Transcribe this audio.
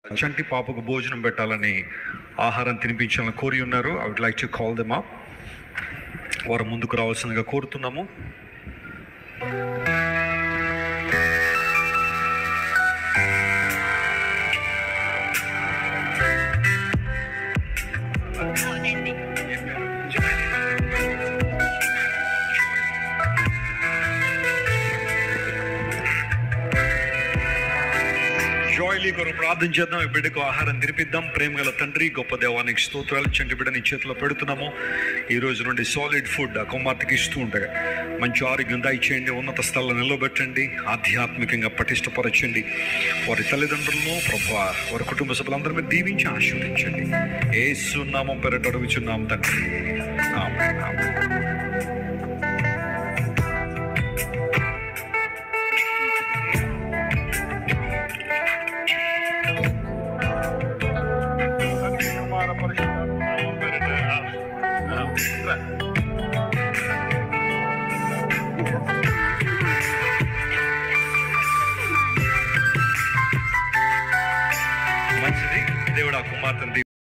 చంటి పాపకు భోజనం పెట్టాలని, ఆహారం తినిపించాలని కోరి ఉన్నారు. I would like to call them up. వారు ముందుకు రావాల్సిందిగా కోరుతున్నాము. జాయిలీ కొరకు ప్రార్థన చేద్దాం. ఈ బిడ్డకు ఆహారం తినిపిద్దాం. ప్రేమ గల తండ్రి, గొప్ప దేవానికి స్తోత్రాలు. చంటి బిడ్డ నీ చేతిలో పెడుతున్నాము. ఈ రోజు నుండి సాలిడ్ ఫుడ్ ఆ కుమార్తెకి ఇస్తూ ఉంటాయి. మంచి ఆరోగ్యం దయచేయండి, ఉన్నత స్థలంలో నిలబెట్టండి, ఆధ్యాత్మికంగా పటిష్టపరచండి. వారి తల్లిదండ్రులను ప్రభువా, వారి కుటుంబ సభ్యులందరి మీద దీవించి ఆశీర్వదించండి. యేసు నామం పేరిట అడుగుచున్నాం తండ్రి, ఆమేన్. మంచిది. దేవుడు ఆ కుమార్తెను